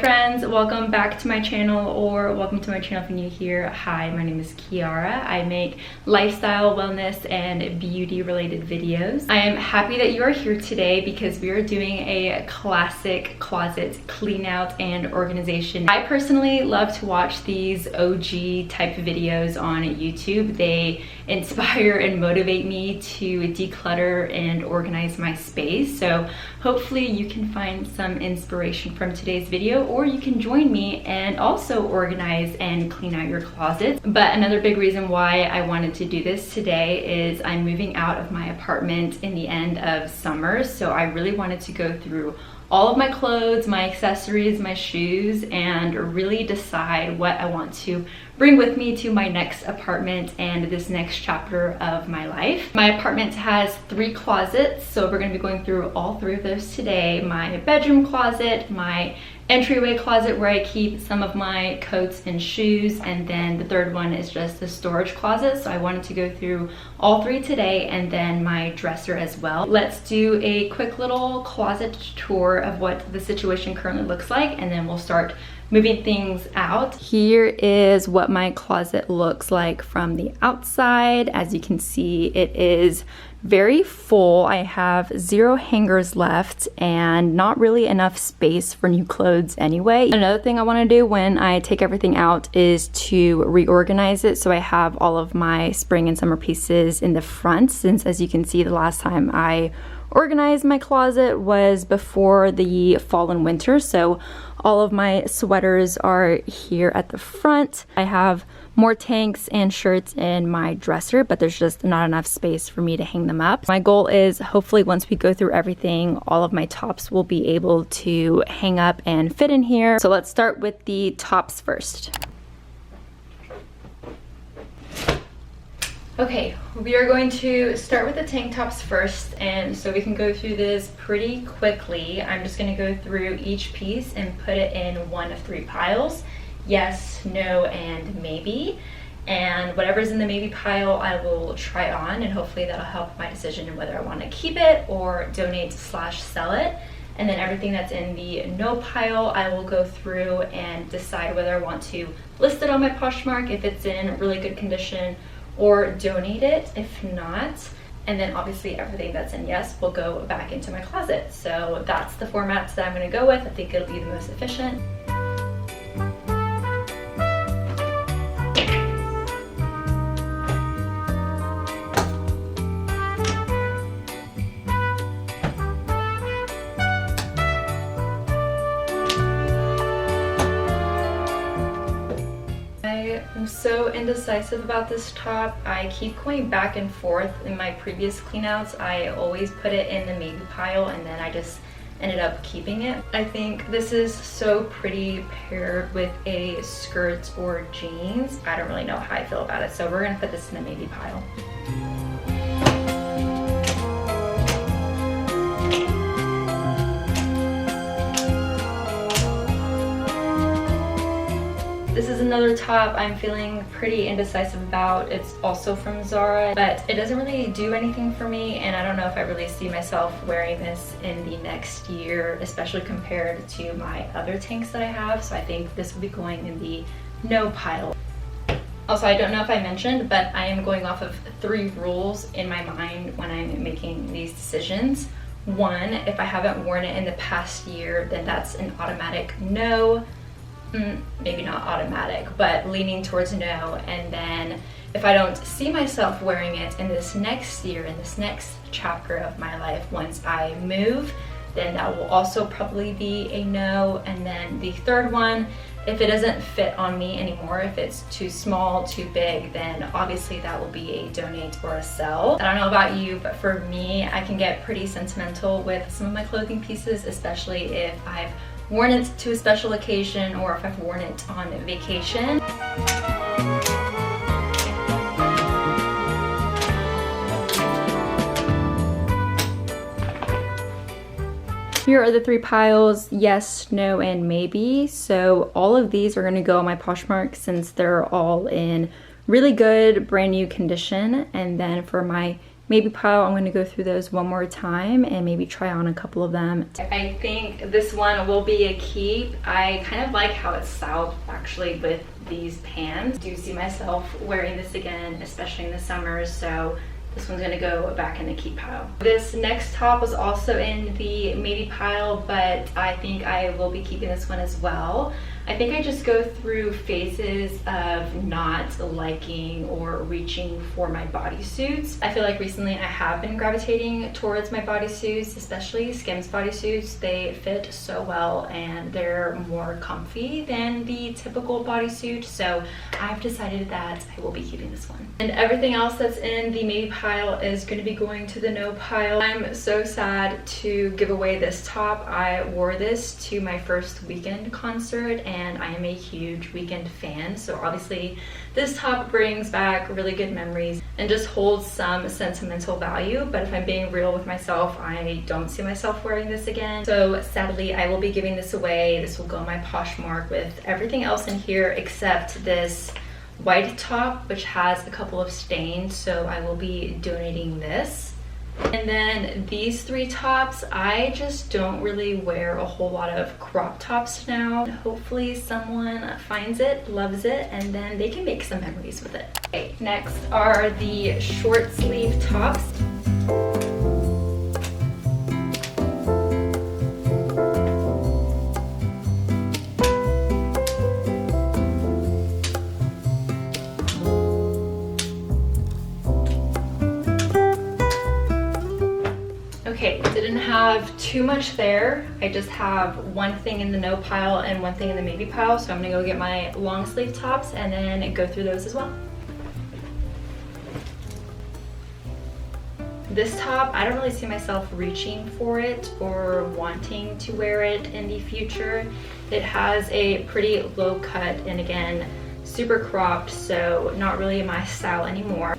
friends, welcome back to my channel, or welcome to my channel if you're new here. Hi, my name is Kiara. I make lifestyle, wellness, and beauty related videos. I am happy that you are here today because we are doing a classic closet clean out and organization. I personally love to watch these OG type videos on YouTube. They inspire and motivate me to declutter and organize my space. So hopefully you can find some inspiration from today's video, or you can join me and also organize and clean out your closet. But another big reason why I wanted to do this today is I'm moving out of my apartment in the end of summer. So I really wanted to go through all of my clothes, my accessories, my shoes, and really decide what I want to bring with me to my next apartment and this next chapter of my life. My apartment has 3 closets, so we're gonna be going through all 3 of those today. My bedroom closet, my entryway closet where I keep some of my coats and shoes, and then the third one is just the storage closet. So I wanted to go through all 3 today, and then my dresser as well. Let's do a quick little closet tour of what the situation currently looks like, and then we'll start moving things out. Here is what my closet looks like from the outside. As you can see, it is very full. I have 0 hangers left and not really enough space for new clothes anyway. Another thing I want to do when I take everything out is to reorganize it, so I have all of my spring and summer pieces in the front, since as you can see, the last time I organized my closet was before the fall and winter. So all of my sweaters are here at the front. I have more tanks and shirts in my dresser, but there's just not enough space for me to hang them up. My goal is hopefully once we go through everything, all of my tops will be able to hang up and fit in here. So let's start with the tops first. Okay, we are going to start with the tank tops first, and so we can go through this pretty quickly. I'm just going to go through each piece and put it in one of 3 piles. Yes, no, and maybe. And whatever's in the maybe pile I will try on, and hopefully that'll help my decision in whether I want to keep it or donate / sell it. And then everything that's in the no pile I will go through and decide whether I want to list it on my Poshmark if it's in really good condition, or donate it if not. And then obviously everything that's in yes will go back into my closet. So that's the format that I'm going to go with. I think it'll be the most efficient. I'm so indecisive about this top. I keep going back and forth. In my previous cleanouts, I always put it in the maybe pile, and then I just ended up keeping it. I think this is so pretty paired with a skirt or jeans. I don't really know how I feel about it, so we're gonna put this in the maybe pile. This is another top I'm feeling pretty indecisive about. It's also from Zara, but it doesn't really do anything for me, and I don't know if I really see myself wearing this in the next year, especially compared to my other tanks that I have. So I think this will be going in the no pile. Also, I don't know if I mentioned, but I am going off of 3 rules in my mind when I'm making these decisions. 1, if I haven't worn it in the past year, then that's an automatic no. Maybe not automatic, but leaning towards no. And then if I don't see myself wearing it in this next year, in this next chapter of my life, once I move, then that will also probably be a no. And then the third one, if it doesn't fit on me anymore, if it's too small, too big, then obviously that will be a donate or a sell. I don't know about you, but for me, I can get pretty sentimental with some of my clothing pieces, especially if I've worn it to a special occasion or if I've worn it on vacation. Here are the 3 piles, yes, no, and maybe. So all of these are gonna go on my Poshmark since they're all in really good brand new condition. And then for my maybe pile, I'm going to go through those one more time and maybe try on a couple of them. I think this one will be a keep. I kind of like how it's styled actually with these pants. I do see myself wearing this again, especially in the summers, so this one's gonna go back in the keep pile. This next top was also in the maybe pile, but I think I will be keeping this one as well. I think I just go through phases of not liking or reaching for my bodysuits. I feel like recently I have been gravitating towards my bodysuits, especially Skims bodysuits. They fit so well and they're more comfy than the typical bodysuit, so I've decided that I will be keeping this one. And everything else that's in the maybe pile is going to be going to the no pile. I'm so sad to give away this top. I wore this to my first weekend concert and I am a huge weekend fan, so obviously this top brings back really good memories and just holds some sentimental value, but if I'm being real with myself, I don't see myself wearing this again. So sadly, I will be giving this away. This will go in my Poshmark with everything else in here except this white top, which has a couple of stains, so I will be donating this. And then these three tops, I just don't really wear a whole lot of crop tops now. Hopefully someone finds it, loves it, and then they can make some memories with it. Okay, next are the short sleeve tops. Okay, didn't have too much there. I just have one thing in the no pile and one thing in the maybe pile, so I'm gonna go get my long sleeve tops and then go through those as well. This top, I don't really see myself reaching for it or wanting to wear it in the future. It has a pretty low cut and again, super cropped, so not really my style anymore.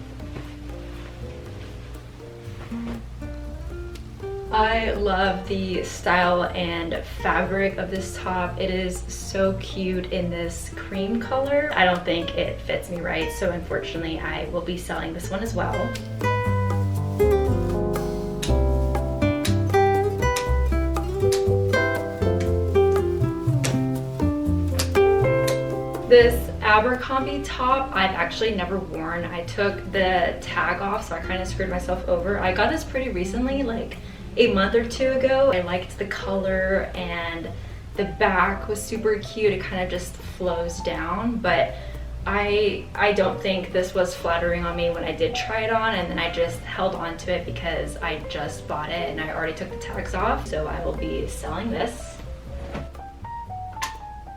I love the style and fabric of this top. It is so cute in this cream color. I don't think it fits me right, so unfortunately I will be selling this one as well. This Abercrombie top I've actually never worn. I took the tag off, so I kind of screwed myself over. I got this pretty recently, like a month or two ago. I liked the color and the back was super cute. It kind of just flows down, but I don't think this was flattering on me when I did try it on, and then I just held on to it because I just bought it and I already took the tags off, so I will be selling this.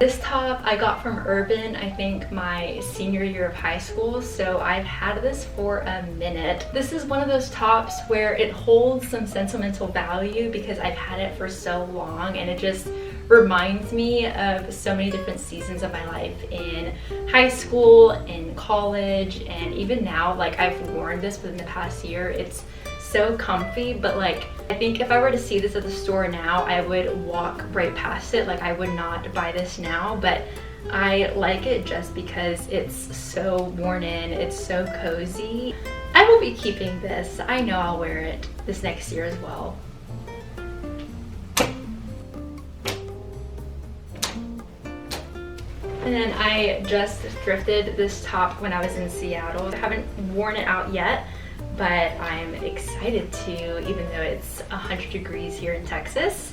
This top I got from Urban, I think my senior year of high school, so I've had this for a minute. This is one of those tops where it holds some sentimental value because I've had it for so long and it just reminds me of so many different seasons of my life in high school, in college, and even now. Like, I've worn this within the past year. It's so comfy, but like, I think if I were to see this at the store now, I would walk right past it. Like, I would not buy this now, but I like it just because it's so worn in, it's so cozy. I will be keeping this. I know I'll wear it this next year as well. And then I just thrifted this top when I was in Seattle. I haven't worn it out yet, but I'm excited to, even though it's 100 degrees here in Texas.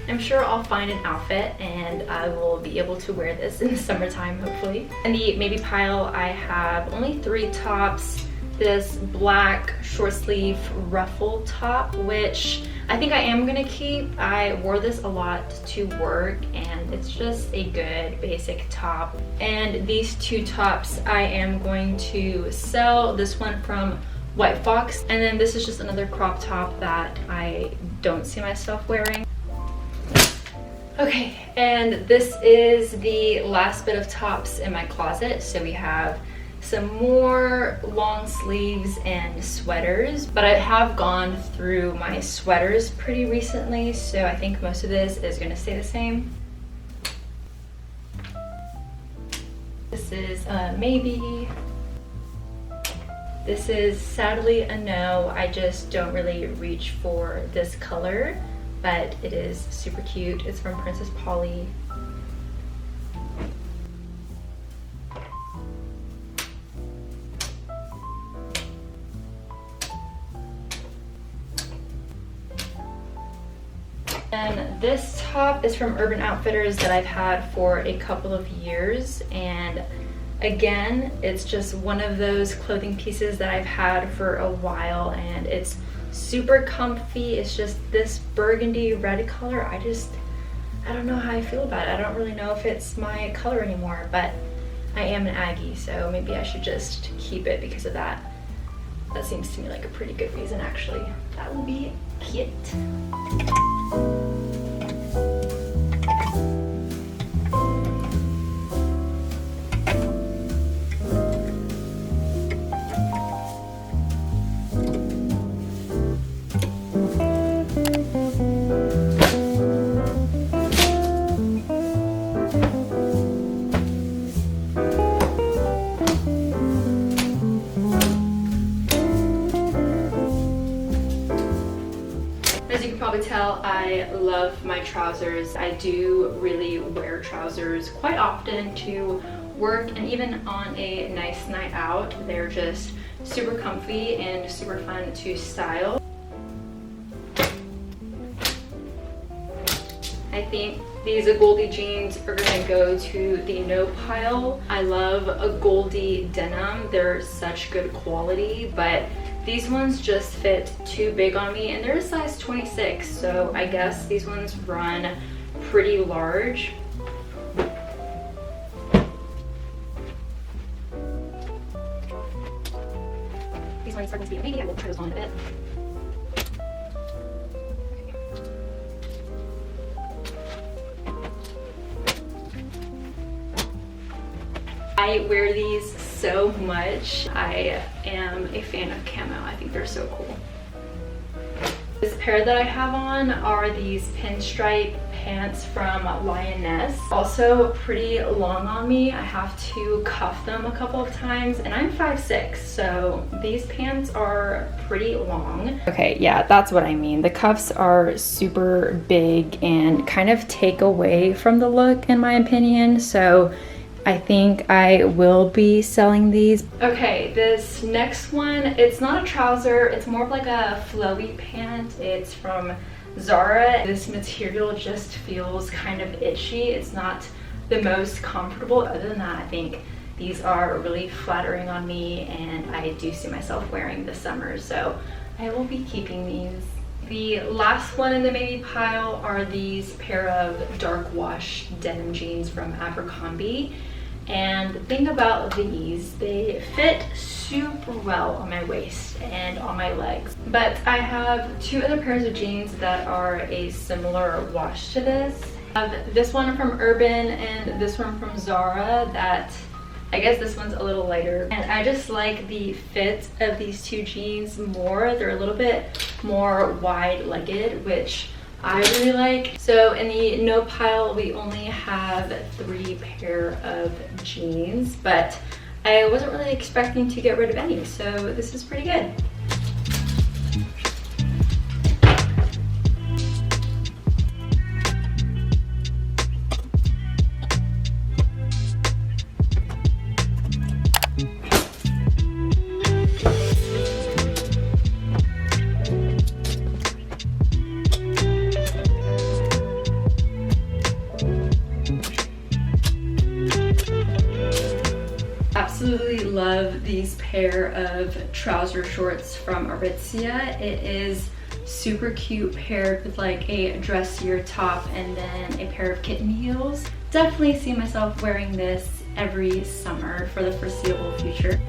I'm sure I'll find an outfit and I will be able to wear this in the summertime, hopefully. In the maybe pile, I have only 3 tops. This black short sleeve ruffle top, which I think I am gonna keep. I wore this a lot to work and it's just a good basic top. And these 2 tops I am going to sell. This one from White Fox, and then this is just another crop top that I don't see myself wearing. Okay, and this is the last bit of tops in my closet. So we have some more long sleeves and sweaters, but I have gone through my sweaters pretty recently, so I think most of this is going to stay the same. This is maybe. This is sadly a no. I just don't really reach for this color, but it is super cute. It's from Princess Polly. And this top is from Urban Outfitters that I've had for a couple of years, and again, it's just one of those clothing pieces that I've had for a while, and it's super comfy. It's just this burgundy red color. I don't know how I feel about it. I don't really know if it's my color anymore, but I am an Aggie, so maybe I should just keep it because of that. That seems to me like a pretty good reason, actually. That will be cute. As you can probably tell, I love my trousers. I do really wear trousers quite often to work, and even on a nice night out. They're just super comfy and super fun to style. I think these Goldie jeans are gonna go to the no pile. I love a Goldie denim. They're such good quality, but these ones just fit too big on me, and they're a size 26, so I guess these ones run pretty large. These ones are going to be a baby. I will try those on a bit. I wear these so much. I am a fan of camo. I think they're so cool. This pair that I have on are these pinstripe pants from Lioness. Also pretty long on me. I have to cuff them a couple of times, and I'm 5'6", so these pants are pretty long. Okay, yeah, that's what I mean. The cuffs are super big and kind of take away from the look, in my opinion, so I think I will be selling these. Okay, this next one, it's not a trouser, it's more of like a flowy pant. It's from Zara. This material just feels kind of itchy. It's not the most comfortable. Other than that, I think these are really flattering on me, and I do see myself wearing this summer, so I will be keeping these. The last one in the maybe pile are these pair of dark wash denim jeans from Abercrombie. And the thing about these, they fit super well on my waist and on my legs. But I have two other pairs of jeans that are a similar wash to this. I have this one from Urban and this one from Zara that, I guess this one's a little lighter. And I just like the fit of these two jeans more. They're a little bit more wide-legged, which I really like. So in the no pile, we only have 3 pair of jeans, but I wasn't really expecting to get rid of any, so this is pretty good. Absolutely love these pair of trouser shorts from Aritzia. It is super cute paired with like a dressier top and then a pair of kitten heels. Definitely see myself wearing this every summer for the foreseeable future.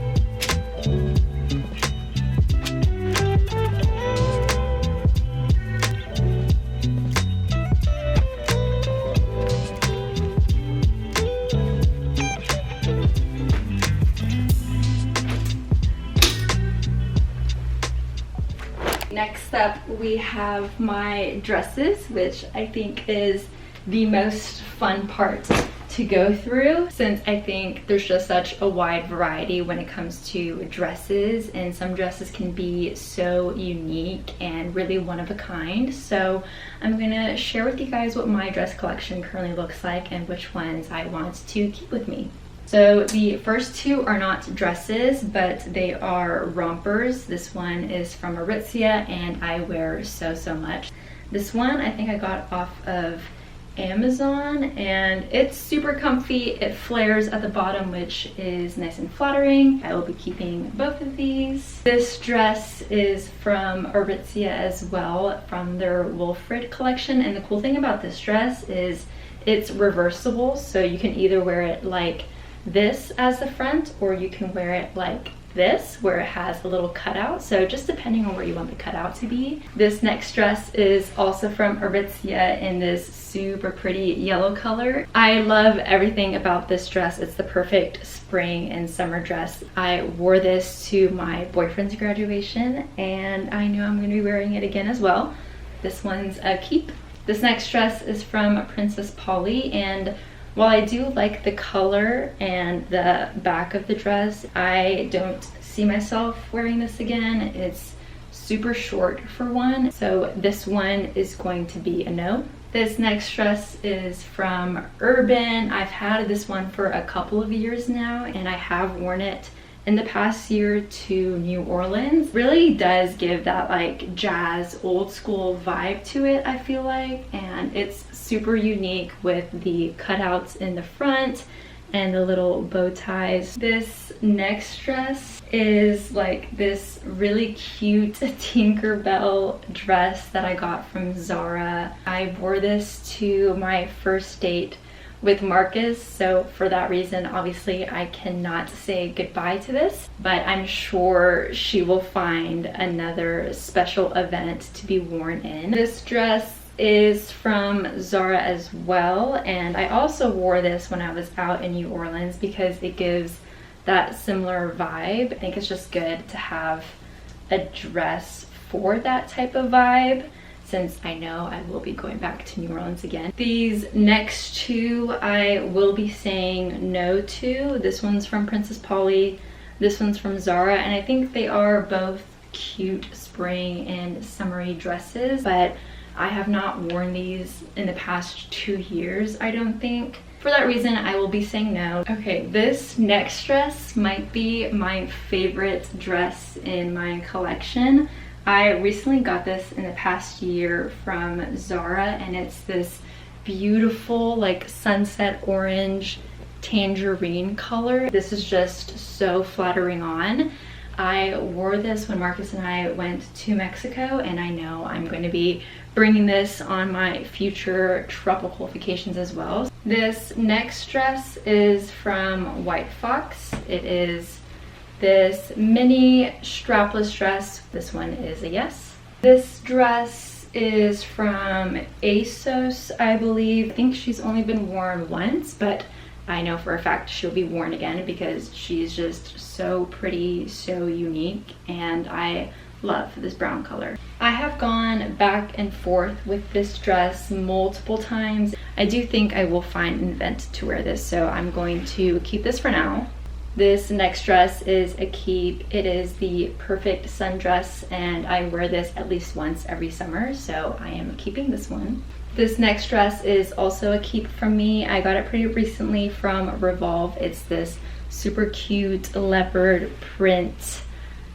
Next up, we have my dresses, which I think is the most fun part to to go through, since I think there's just such a wide variety when it comes to dresses, and some dresses can be so unique and really one of a kind. So I'm gonna share with you guys what my dress collection currently looks like and which ones I want to keep with me. So the first two are not dresses, but they are rompers. This one is from Aritzia and I wear so much. This one I think I got off of Amazon and it's super comfy. It flares at the bottom, which is nice and flattering. I will be keeping both of these. This dress is from Aritzia as well, from their Wilfred collection. And the cool thing about this dress is it's reversible, so you can either wear it like this as the front, or you can wear it like this where it has a little cutout, so just depending on where you want the cutout to be. This next dress is also from Aritzia in this super pretty yellow color. I love everything about this dress. It's the perfect spring and summer dress. I wore this to my boyfriend's graduation and I know I'm going to be wearing it again as well. This one's a keep. This next dress is from Princess Polly, and while I do like the color and the back of the dress, I don't see myself wearing this again. It's super short for one, so this one is going to be a no. This next dress is from Urban. I've had this one for a couple of years now, and I have worn it in the past year to New Orleans. Really does give that like jazz old school vibe to it, I feel like, and it's super unique with the cutouts in the front and the little bow ties. This next dress is like this really cute Tinkerbell dress that I got from Zara. I wore this to my first date with Marcus, so for that reason obviously I cannot say goodbye to this, but I'm sure she will find another special event to be worn in. This dress is from Zara as well, and I also wore this when I was out in New Orleans because it gives that similar vibe. I think it's just good to have a dress for that type of vibe, since I know I will be going back to New Orleans again. These next two I will be saying no to. This one's from Princess Polly, this one's from Zara, and I think they are both cute spring and summery dresses, but I have not worn these in the past 2 years, I don't think. For that reason, I will be saying no. Okay, this next dress might be my favorite dress in my collection. I recently got this in the past year from Zara, and it's this beautiful like sunset orange tangerine color. This is just so flattering on. I wore this when Marcus and I went to Mexico, and I know I'm going to be bringing this on my future tropical vacations as well. This next dress is from White Fox. It is this mini strapless dress. This one is a yes. This dress is from ASOS, I believe. I think she's only been worn once, but I know for a fact she'll be worn again because she's just so pretty, so unique, and I love this brown color. I have gone back and forth with this dress multiple times. I do think I will find an event to wear this, so I'm going to keep this for now. This next dress is a keep. It is the perfect sundress, and I wear this at least once every summer, so I am keeping this one. This next dress is also a keep from me. I got it pretty recently from Revolve. It's this super cute leopard print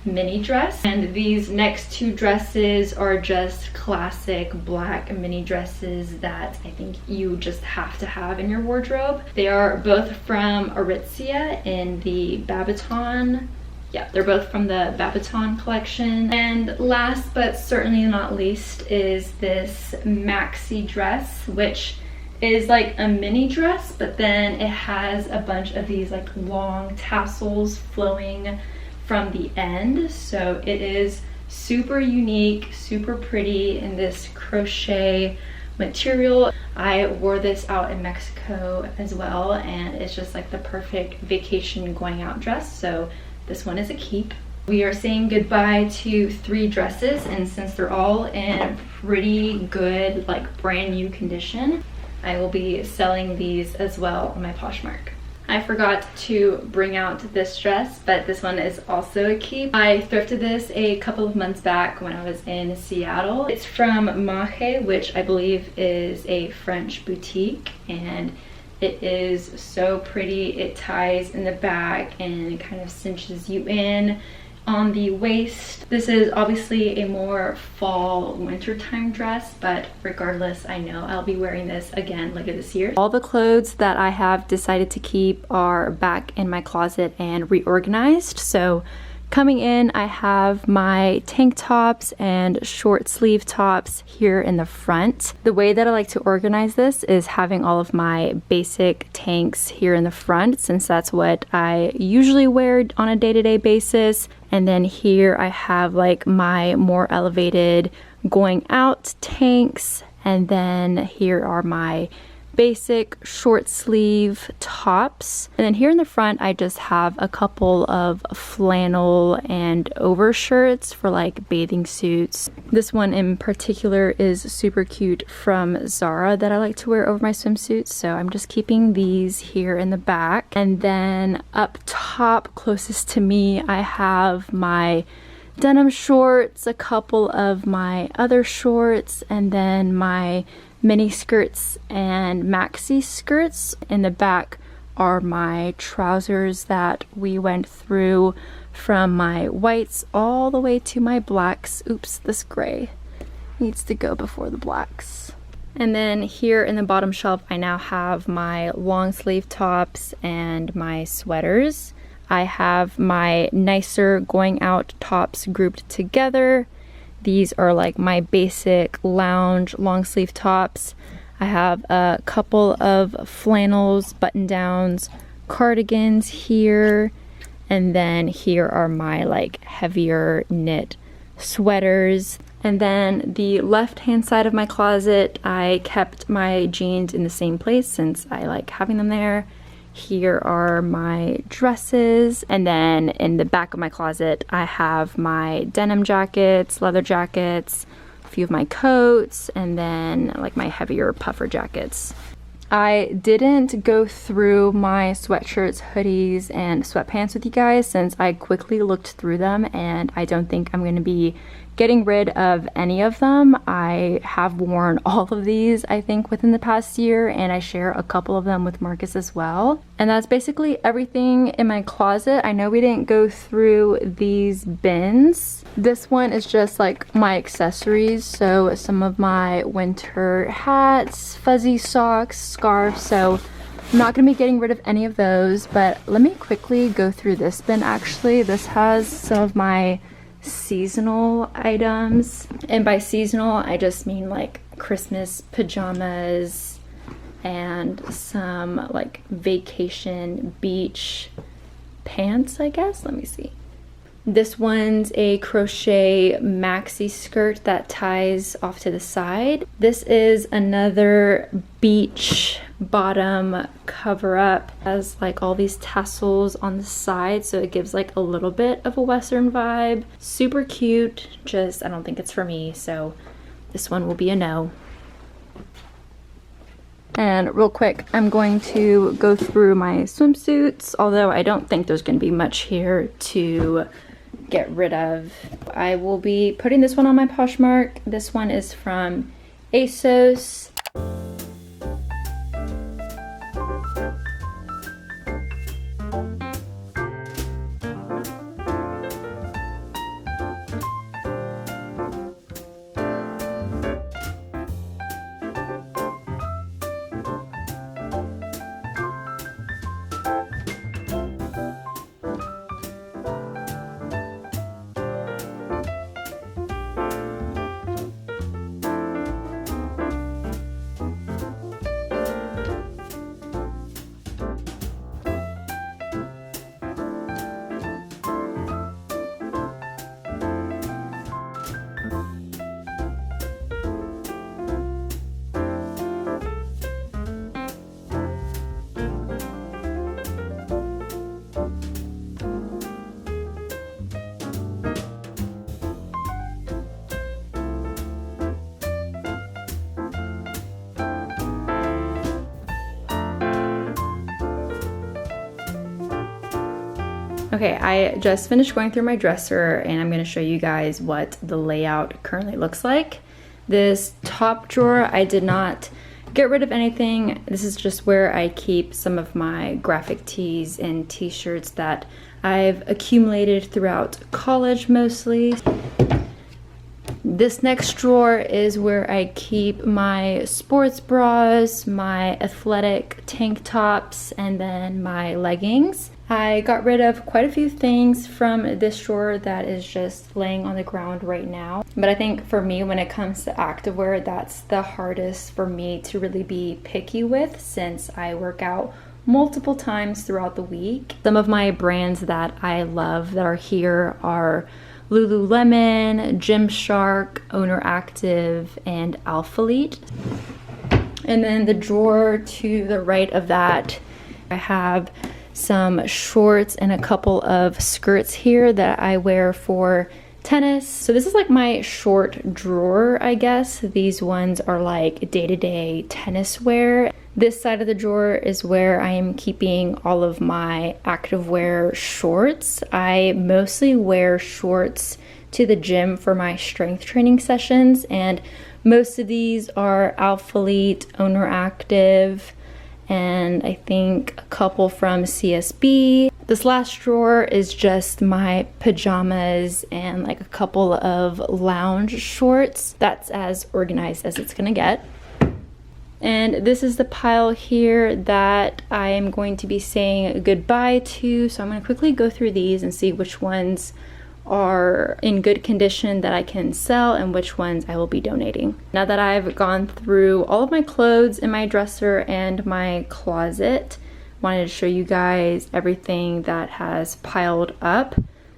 mini dress, and these next two dresses are just classic black mini dresses that I think you just have to have in your wardrobe. They are both from Aritzia in the Babaton. Yeah, they're both from the Babaton collection. And last but certainly not least is this maxi dress, which is like a mini dress, but then it has a bunch of these like long tassels flowing from the end. So it is super unique, super pretty in this crochet material. I wore this out in Mexico as well, and it's just like the perfect vacation going out dress. So this one is a keep. We are saying goodbye to 3 dresses, and since they're all in pretty good, like brand new condition, I will be selling these as well on my Poshmark. I forgot to bring out this dress, but this one is also a keep. I thrifted this a couple of months back when I was in Seattle. It's from Mache, which I believe is a French boutique, and it is so pretty. It ties in the back and it kind of cinches you in on the waist. This is obviously a more fall wintertime dress, but regardless, I know I'll be wearing this again later this year. All the clothes that I have decided to keep are back in my closet and reorganized. So coming in, I have my tank tops and short sleeve tops here in the front. The way that I like to organize this is having all of my basic tanks here in the front, since that's what I usually wear on a day-to-day basis. And then here I have like my more elevated going out tanks. And then here are my basic short sleeve tops. And then here in the front, I just have a couple of flannel and overshirts for like bathing suits. This one in particular is super cute from Zara that I like to wear over my swimsuits. So I'm just keeping these here in the back. And then up top, closest to me, I have my denim shorts, a couple of my other shorts, and then my mini skirts and maxi skirts. In the back are my trousers that we went through from my whites all the way to my blacks. Oops, this gray needs to go before the blacks. And then here in the bottom shelf, I now have my long sleeve tops and my sweaters. I have my nicer going out tops grouped together. These are like my basic lounge long sleeve tops. I have a couple of flannels, button downs, cardigans here. And then here are my like heavier knit sweaters. And then the left hand side of my closet, I kept my jeans in the same place since I like having them there. Here are my dresses, and then in the back of my closet I have my denim jackets, leather jackets, a few of my coats, and then like my heavier puffer jackets. I didn't go through my sweatshirts, hoodies, and sweatpants with you guys since I quickly looked through them and I don't think I'm going to be getting rid of any of them. I have worn all of these, I think, within the past year, and I share a couple of them with Marcus as well. And that's basically everything in my closet. I know we didn't go through these bins. This one is just like my accessories, so some of my winter hats, fuzzy socks, scarves, so I'm not going to be getting rid of any of those. But let me quickly go through this bin. Actually, this has some of my seasonal items, and by seasonal I just mean like Christmas pajamas and some like vacation beach pants, I guess. Let me see. This one's a crochet maxi skirt that ties off to the side. This is another beach bottom cover up. It has like all these tassels on the side, so it gives like a little bit of a Western vibe. Super cute, just I don't think it's for me, so this one will be a no. And real quick, I'm going to go through my swimsuits, although I don't think there's going to be much here to get rid of. I will be putting this one on my Poshmark. This one is from ASOS. Okay, I just finished going through my dresser and I'm gonna show you guys what the layout currently looks like. This top drawer, I did not get rid of anything. This is just where I keep some of my graphic tees and t-shirts that I've accumulated throughout college mostly. This next drawer is where I keep my sports bras, my athletic tank tops, and then my leggings. I got rid of quite a few things from this drawer that is just laying on the ground right now. But I think for me, when it comes to activewear, that's the hardest for me to really be picky with, since I work out multiple times throughout the week. Some of my brands that I love that are here are Lululemon, Gymshark, Owner Active, and Alphalete. And then the drawer to the right of that, I have some shorts and a couple of skirts here that I wear for tennis. So this is like my short drawer, I guess. These ones are like day-to-day tennis wear. This side of the drawer is where I am keeping all of my activewear shorts. I mostly wear shorts to the gym for my strength training sessions, and most of these are Alphalete, Owner Active, and I think a couple from CSB. This last drawer is just my pajamas and like a couple of lounge shorts. That's as organized as it's gonna get. And this is the pile here that I am going to be saying goodbye to. So I'm gonna quickly go through these and see which ones are in good condition that I can sell and which ones I will be donating. Now that I've gone through all of my clothes in my dresser and my closet, wanted to show you guys everything that has piled up.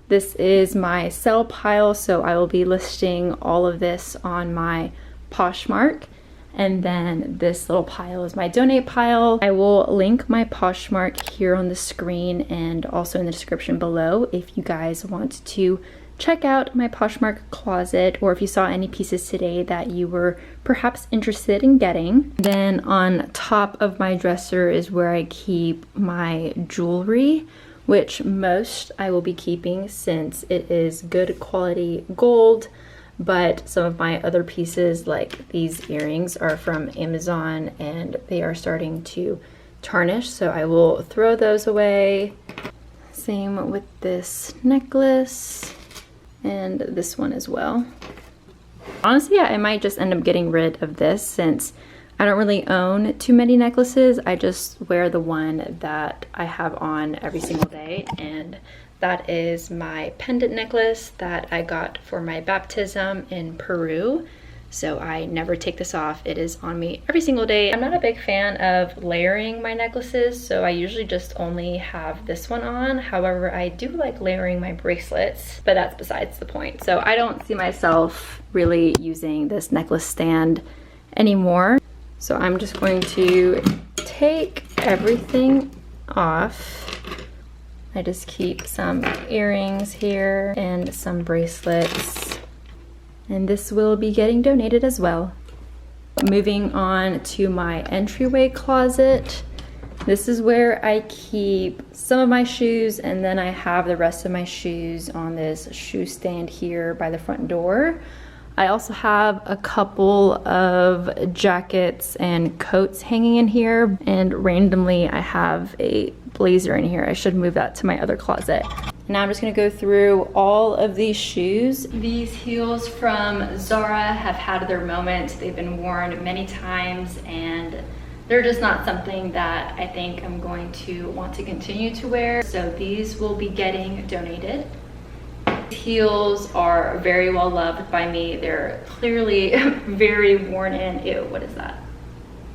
This is my sell pile, so I will be listing all of this on my Poshmark. And then this little pile is my donate pile. I will link my Poshmark here on the screen and also in the description below if you guys want to check out my Poshmark closet, or if you saw any pieces today that you were perhaps interested in getting. Then on top of my dresser is where I keep my jewelry, which most I will be keeping since it is good quality gold. But some of my other pieces, like these earrings, are from Amazon and they are starting to tarnish, so I will throw those away. Same with this necklace and this one as well. Honestly, I might just end up getting rid of this since I don't really own too many necklaces. I just wear the one that I have on every single day, and that is my pendant necklace that I got for my baptism in Peru. So I never take this off. It is on me every single day. I'm not a big fan of layering my necklaces, so I usually just only have this one on. However, I do like layering my bracelets, but that's besides the point. So I don't see myself really using this necklace stand anymore. So I'm just going to take everything off. I just keep some earrings here and some bracelets, and this will be getting donated as well. Moving on to my entryway closet. This is where I keep some of my shoes, and then I have the rest of my shoes on this shoe stand here by the front door. I also have a couple of jackets and coats hanging in here, and randomly I have a blazer in here. I should move that to my other closet. Now I'm just gonna go through all of these shoes. These heels from Zara have had their moment. They've been worn many times and they're just not something that I think I'm going to want to continue to wear. So these will be getting donated. Heels are very well loved by me. They're clearly very worn in. Ew, what is that?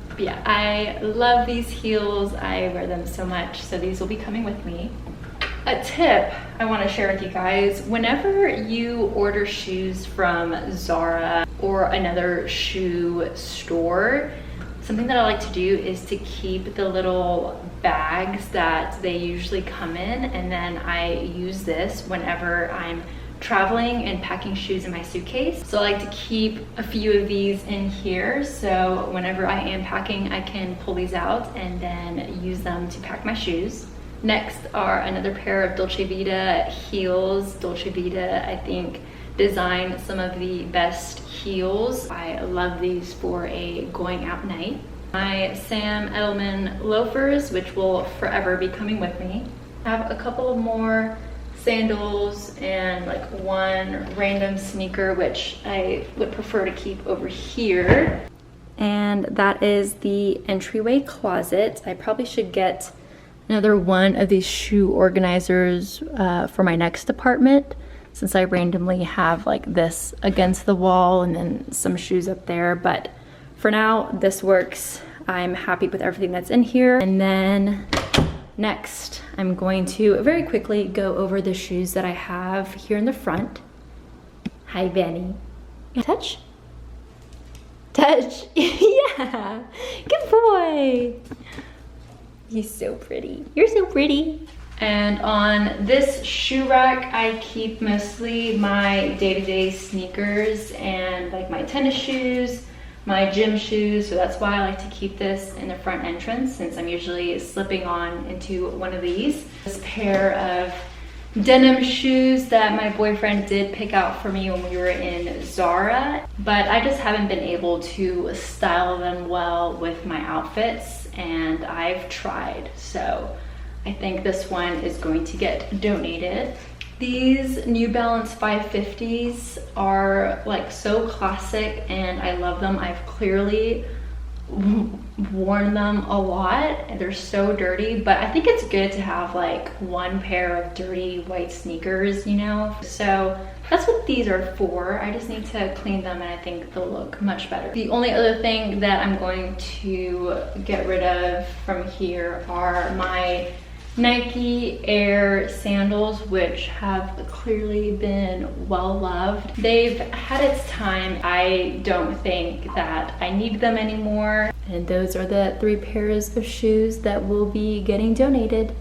But yeah, I love these heels. I wear them so much, so these will be coming with me. A tip I want to share with you guys: whenever you order shoes from Zara or another shoe store, something that I like to do is to keep the little bags that they usually come in, and then I use this whenever I'm traveling and packing shoes in my suitcase. So I like to keep a few of these in here, so whenever I am packing, I can pull these out and then use them to pack my shoes. Next are another pair of Dolce Vita heels. Dolce Vita, I think, designed some of the best heels. I love these for a going out night. My Sam Edelman loafers, which will forever be coming with me. I have a couple of more sandals and like one random sneaker, which I would prefer to keep over here. And that is the entryway closet. I probably should get another one of these shoe organizers for my next apartment, since I randomly have like this against the wall and then some shoes up there. But for now, this works. I'm happy with everything that's in here. And then next, I'm going to very quickly go over the shoes that I have here in the front. Hi, Benny. Touch? Touch. Yeah. Good boy. He's so pretty. You're so pretty. And on this shoe rack, I keep mostly my day-to-day sneakers and like my tennis shoes, my gym shoes. So that's why I like to keep this in the front entrance, since I'm usually slipping on into one of these. This pair of denim shoes that my boyfriend did pick out for me when we were in Zara, but I just haven't been able to style them well with my outfits, and I've tried. So I think this one is going to get donated. These New Balance 550s are like so classic and I love them. I've clearly worn them a lot and they're so dirty, but I think it's good to have like one pair of dirty white sneakers, you know? So that's what these are for. I just need to clean them and I think they'll look much better. The only other thing that I'm going to get rid of from here are my Nike Air sandals, which have clearly been well loved. They've had its time. I don't think that I need them anymore. And those are the 3 pairs of shoes that will be getting donated.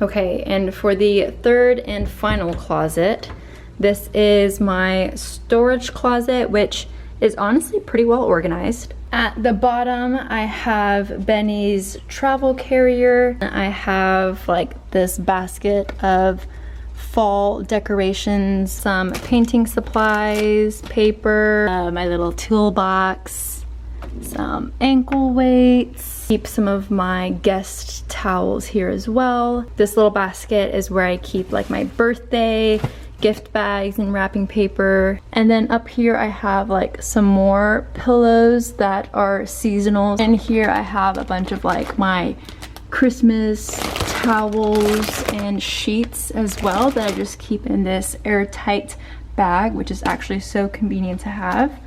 Okay, and for the third and final closet, this is my storage closet, which is honestly pretty well organized. At the bottom, I have Benny's travel carrier. I have like this basket of fall decorations, some painting supplies, paper, my little toolbox, some ankle weights. Keep some of my guest towels here as well. This little basket is where I keep like my birthday gift bags and wrapping paper. And then up here I have like some more pillows that are seasonal. And here I have a bunch of like my Christmas towels and sheets as well that I just keep in this airtight bag, which is actually so convenient to have.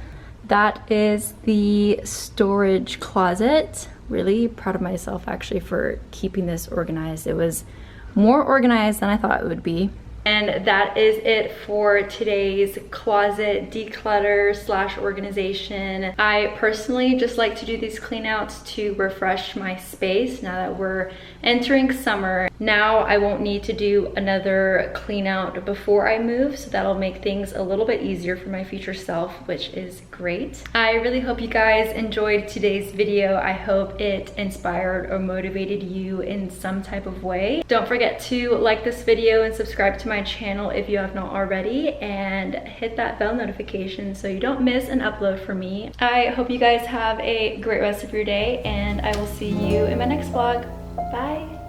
That is the storage closet. Really proud of myself actually for keeping this organized. It was more organized than I thought it would be. And that is it for today's closet declutter / organization. I personally just like to do these clean outs to refresh my space now that we're entering summer. Now I won't need to do another clean out before I move, so that'll make things a little bit easier for my future self, which is great. I really hope you guys enjoyed today's video. I hope it inspired or motivated you in some type of way. Don't forget to like this video and subscribe to my channel if you have not already, and hit that bell notification so you don't miss an upload from me. I hope you guys have a great rest of your day, and I will see you in my next vlog. Bye.